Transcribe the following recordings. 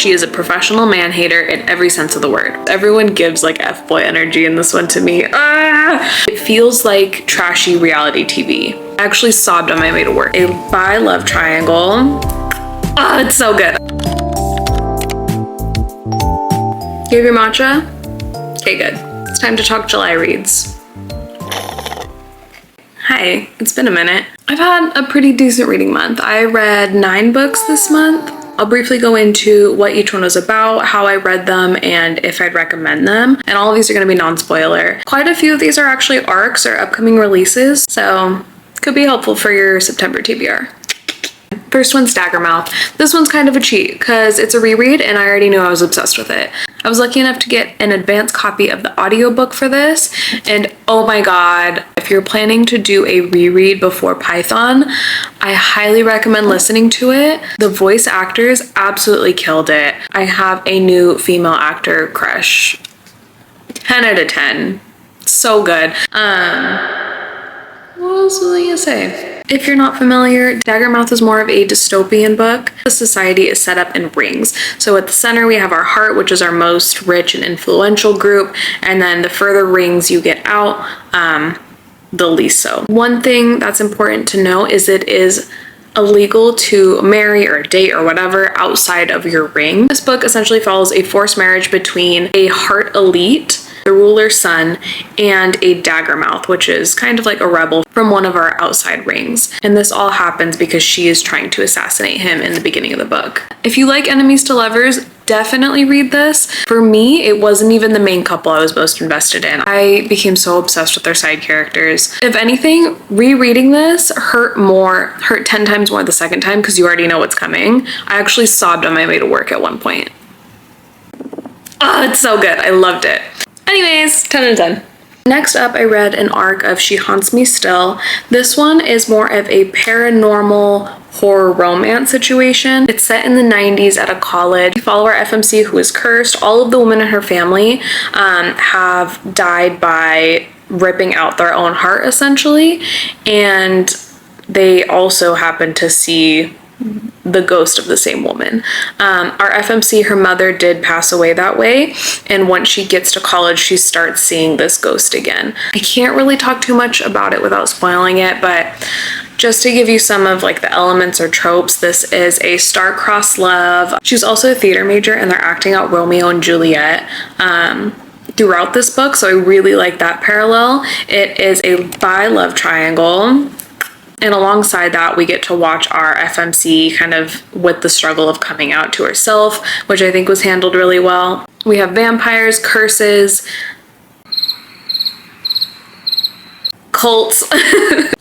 She is a professional man-hater in every sense of the word. Everyone gives like F-boy energy in this one to me. It feels like trashy reality TV. I actually sobbed on my way to work. A bi-love triangle. It's so good. You have your matcha? Okay, good. It's time to talk July reads. Hi, it's been a minute. I've had a pretty decent reading month. I read 9 books this month. I'll briefly go into what each one was about, how I read them, and if I'd recommend them. And all of these are going to be non-spoiler. Quite a few of these are actually arcs or upcoming releases, so could be helpful for your September TBR. First one's Daggermouth. This one's kind of a cheat because it's a reread and I already knew I was obsessed with it. I was lucky enough to get an advanced copy of the audiobook for this, and oh my god, if you're planning to do a reread before Python, I highly recommend listening to it. The voice actors absolutely killed it. I have a new female actor crush. 10 out of 10. So good. What else was I gonna say? If you're not familiar, Daggermouth is more of a dystopian book. The society is set up in rings. So at the center, we have our heart, which is our most rich and influential group. And then the further rings you get out, the least so. One thing that's important to know is it is illegal to marry or date or whatever outside of your ring. This book essentially follows a forced marriage between a heart elite, the ruler's son, and a Daggermouth, which is kind of like a rebel from one of our outside rings. And this all happens because she is trying to assassinate him in the beginning of the book. If you like enemies to lovers, definitely read this. For me, it wasn't even the main couple I was most invested in. I became so obsessed with their side characters. If anything, rereading this hurt 10 times more the second time because you already know what's coming. I actually sobbed on my way to work at one point. It's so good. I loved it. Anyways, 10 out of 10. Next up, I read an arc of She Haunts Me Still. This one is more of a paranormal horror romance situation. It's set in the 90s at a college. We follow our FMC who is cursed. All of the women in her family have died by ripping out their own heart, essentially. And they also happen to see the ghost of the same woman. Our FMC, her mother did pass away that way, and once she gets to college, she starts seeing this ghost again. I can't really talk too much about it without spoiling it, but just to give you some of like the elements or tropes, this is a star-crossed love. She's also a theater major, and they're acting out Romeo and Juliet throughout this book, so I really like that parallel. It is a bi-love triangle. And alongside that, we get to watch our FMC kind of with the struggle of coming out to herself, which I think was handled really well. We have vampires, curses, cults,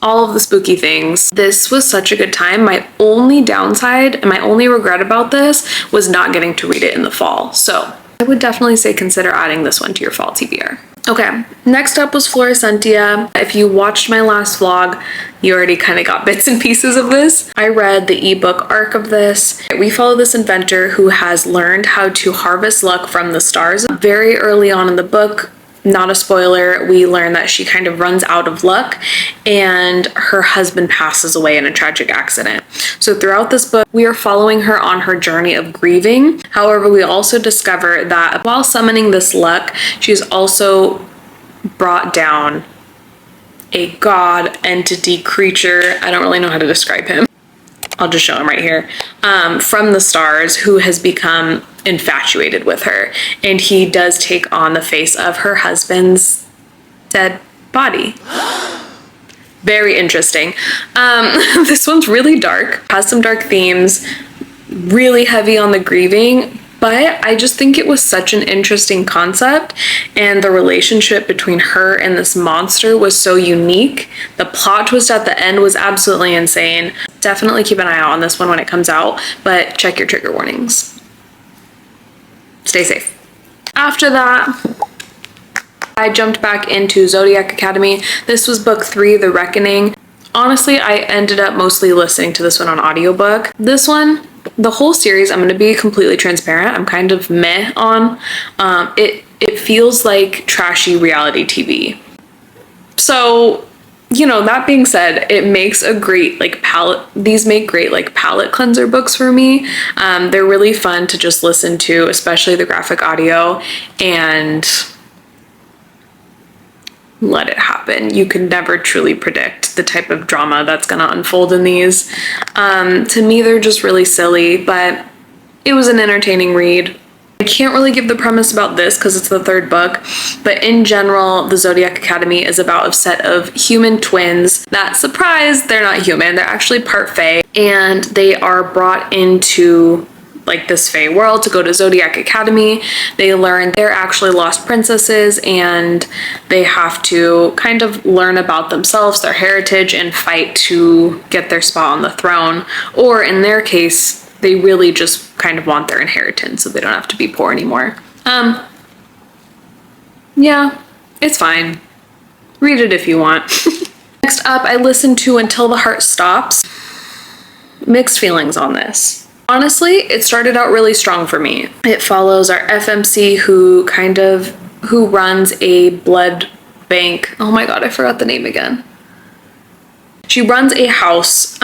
all of the spooky things. This was such a good time. My only downside and my only regret about this was not getting to read it in the fall. So I would definitely say consider adding this one to your fall TBR. Okay, next up was Florescentia. If you watched my last vlog, you already kind of got bits and pieces of this. I read the ebook arc of this. We follow this inventor who has learned how to harvest luck from the stars. Very early on in the book, not a spoiler, we learn that she kind of runs out of luck and her husband passes away in a tragic accident. So throughout this book, we are following her on her journey of grieving. However, we also discover that while summoning this luck, she's also brought down a god, entity, creature. I don't really know how to describe him. I'll just show him right here, from the stars, who has become infatuated with her, and he does take on the face of her husband's dead body. Very interesting. This one's really dark, has some dark themes, really heavy on the grieving, but I just think it was such an interesting concept, and the relationship between her and this monster was so unique. The plot twist at the end was absolutely insane. Definitely keep an eye out on this one when it comes out, but check your trigger warnings. Stay safe. After that, I jumped back into Zodiac Academy. This was book 3, The Reckoning. Honestly, I ended up mostly listening to this one on audiobook. This one, the whole series, I'm going to be completely transparent, I'm kind of meh on. It feels like trashy reality TV. So you know, that being said, it makes a great like palette. These make great like palette cleanser books for me. They're really fun to just listen to, especially the graphic audio, and let it happen. You can never truly predict the type of drama that's gonna unfold in these. To me, they're just really silly, but it was an entertaining read. I can't really give the premise about this because it's the third book, but in general, the Zodiac Academy is about a set of human twins that, surprise, they're not human, they're actually part fae, and they are brought into like this fae world to go to Zodiac Academy. They learn they're actually lost princesses, and they have to kind of learn about themselves, their heritage, and fight to get their spot on the throne, or in their case, they really just kind of want their inheritance so they don't have to be poor anymore. Yeah, it's fine. Read it if you want. Next up, I listened to Until the Heart Stops. Mixed feelings on this. Honestly, it started out really strong for me. It follows our FMC who runs a blood bank. Oh my god, I forgot the name again. She runs a house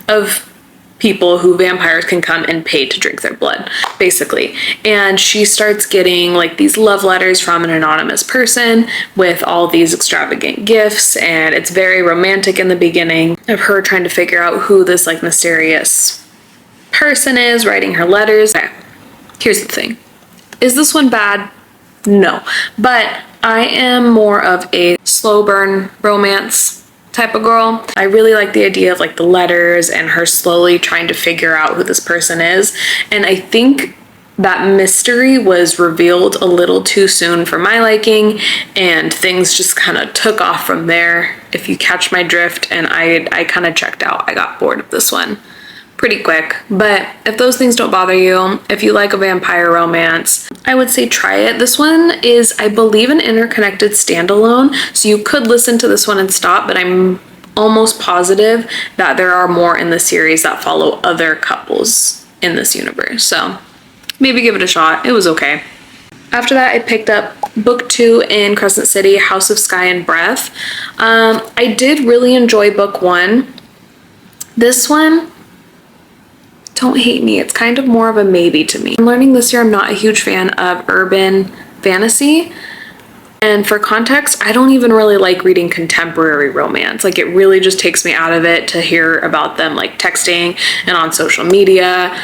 of people who vampires can come and pay to drink their blood, basically. And she starts getting like these love letters from an anonymous person with all these extravagant gifts, and it's very romantic in the beginning of her trying to figure out who this like mysterious person is writing her letters. Okay, here's the thing. Is this one bad? No. But I am more of a slow burn romance type of girl. I really like the idea of like the letters and her slowly trying to figure out who this person is. And I think that mystery was revealed a little too soon for my liking, and things just kind of took off from there, if you catch my drift, and I kind of checked out. I got bored of this one pretty quick. But if those things don't bother you, if you like a vampire romance, I would say try it. This one is, I believe, an interconnected standalone, so you could listen to this one and stop, but I'm almost positive that there are more in the series that follow other couples in this universe, so maybe give it a shot. It was okay. After that, I picked up book 2 in Crescent City, House of Sky and Breath. I did really enjoy book 1. This one, don't hate me, it's kind of more of a maybe to me. I'm learning this year I'm not a huge fan of urban fantasy. And for context, I don't even really like reading contemporary romance. Like, it really just takes me out of it to hear about them like texting and on social media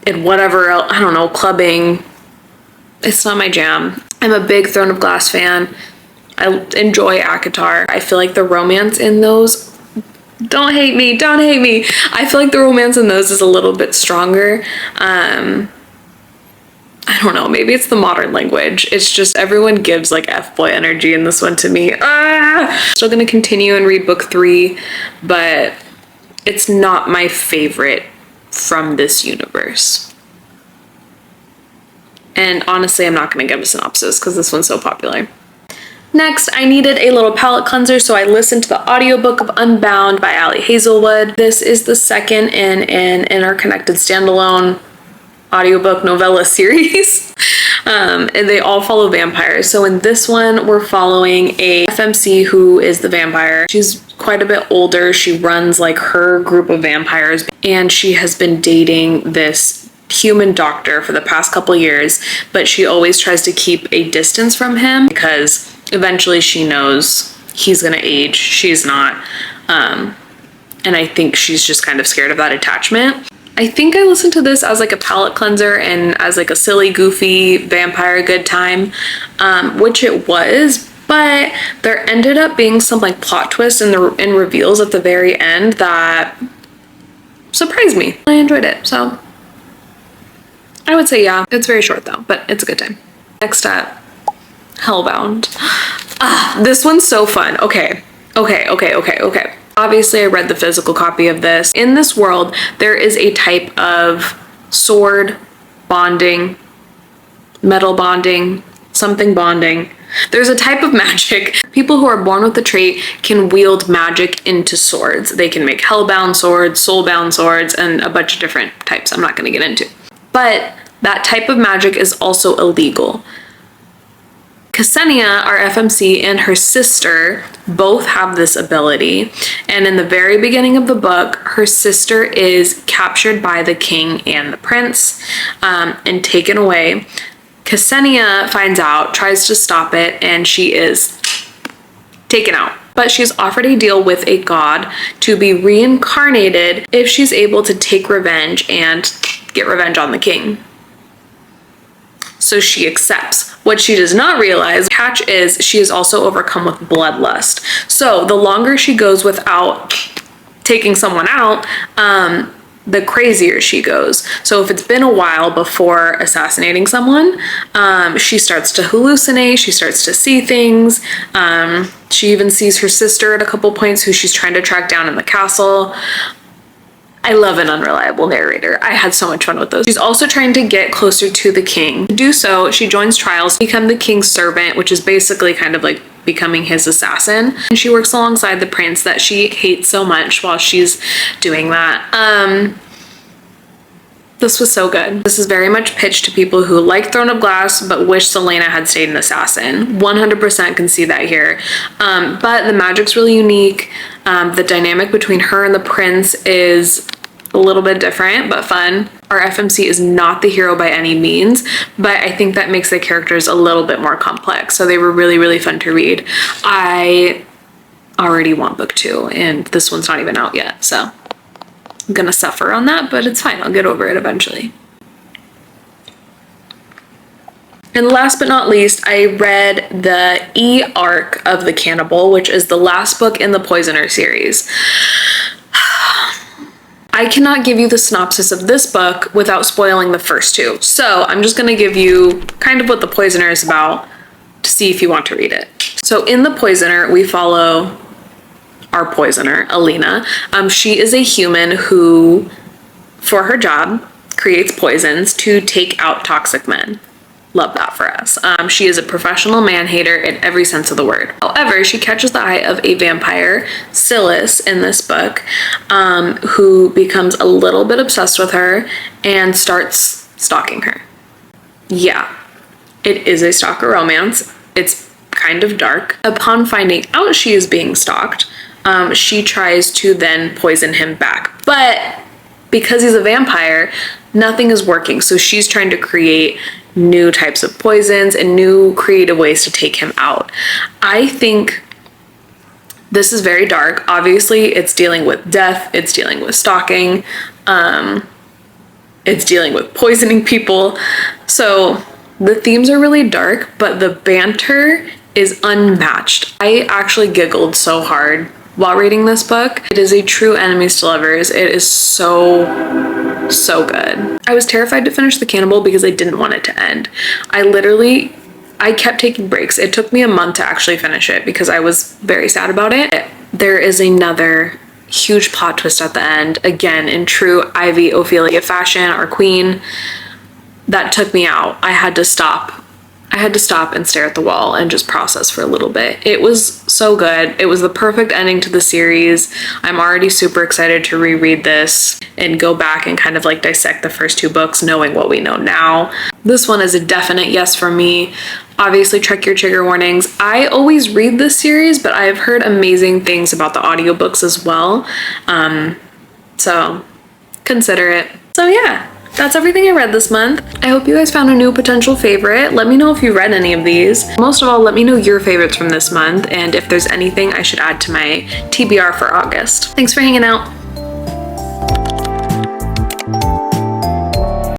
and whatever else, I don't know, clubbing. It's not my jam. I'm a big Throne of Glass fan. I enjoy ACOTAR. I feel like the romance in those, don't hate me, don't hate me. I feel like the romance in those is a little bit stronger. I don't know, maybe it's the modern language. It's just everyone gives like F-boy energy in this one to me. Still gonna continue and read book 3, but it's not my favorite from this universe. And honestly, I'm not gonna give a synopsis because this one's so popular. Next, I needed a little palette cleanser, so I listened to the audiobook of Unbound by Ali Hazelwood. This is the second in an interconnected standalone audiobook novella series. And they all follow vampires. So in this one, we're following a FMC who is the vampire. She's quite a bit older. She runs like her group of vampires, and she has been dating this human doctor for the past couple years, but she always tries to keep a distance from him because eventually she knows he's gonna age, she's not. And I think she's just kind of scared of that attachment. I think I listened to this as like a palette cleanser and as like a silly, goofy vampire good time, which it was, but there ended up being some like plot twists and reveals at the very end that surprised me. I enjoyed it, so I would say yeah. It's very short though, but it's a good time. Next up, Hellbound. This one's so fun. Okay. Obviously, I read the physical copy of this. In this world, there is a type of sword bonding, metal bonding, something bonding. There's a type of magic. People who are born with the trait can wield magic into swords. They can make hellbound swords, soulbound swords, and a bunch of different types I'm not going to get into. But that type of magic is also illegal. Ksenia, our FMC, and her sister both have this ability. And in the very beginning of the book, her sister is captured by the king and the prince and taken away. Ksenia finds out, tries to stop it, and she is taken out. But she's offered a deal with a god to be reincarnated if she's able to take revenge and get revenge on the king. So she accepts. What she does not realize, catch, is she is also overcome with bloodlust. So the longer she goes without taking someone out, the crazier she goes. So if it's been a while before assassinating someone, she starts to hallucinate, she starts to see things. She even sees her sister at a couple points who she's trying to track down in the castle. I love an unreliable narrator. I had so much fun with those. She's also trying to get closer to the king. To do so, she joins trials to become the king's servant, which is basically kind of like becoming his assassin. And she works alongside the prince that she hates so much while she's doing that. This was so good. This is very much pitched to people who like Throne of Glass but wish Selena had stayed an assassin. 100% can see that here. But the magic's really unique. The dynamic between her and the prince is a little bit different but fun. Our FMC is not the hero by any means, but I think that makes the characters a little bit more complex. So they were really, really fun to read. I already want book 2 and this one's not even out yet, so I'm gonna suffer on that, but it's fine. I'll get over it eventually. And last but not least, I read the E arc of the Cannibal, which is the last book in the Poisoner series. I cannot give you the synopsis of this book without spoiling the first 2. So I'm just gonna give you kind of what the Poisoner is about to see if you want to read it. So in the Poisoner, we follow our poisoner, Alina. She is a human who, for her job, creates poisons to take out toxic men. Love that for us. She is a professional man-hater in every sense of the word. However, she catches the eye of a vampire, Silas, in this book, who becomes a little bit obsessed with her and starts stalking her. Yeah, it is a stalker romance. It's kind of dark. Upon finding out she is being stalked, she tries to then poison him back. But because he's a vampire, nothing is working. So she's trying to create new types of poisons and new creative ways to take him out. I think this is very dark. Obviously, it's dealing with death, it's dealing with stalking, it's dealing with poisoning people. So the themes are really dark, but the banter is unmatched. I actually giggled so hard while reading this book. It is a true enemies to lovers. It is so good. I was terrified to finish The Cannibal because I didn't want it to end. I kept taking breaks. It took me a month to actually finish it because I was very sad about it. There is another huge plot twist at the end, again in true IV Ophelia fashion, our queen, that took me out. I had to stop and stare at the wall and just process for a little bit. It was so good. It was the perfect ending to the series. I'm already super excited to reread this and go back and kind of like dissect the first 2 books, knowing what we know now. This one is a definite yes for me. Obviously, check your trigger warnings. I always read this series, but I've heard amazing things about the audiobooks as well. So consider it. So yeah. That's everything I read this month. I hope you guys found a new potential favorite. Let me know if you read any of these. Most of all, let me know your favorites from this month and if there's anything I should add to my TBR for August. Thanks for hanging out.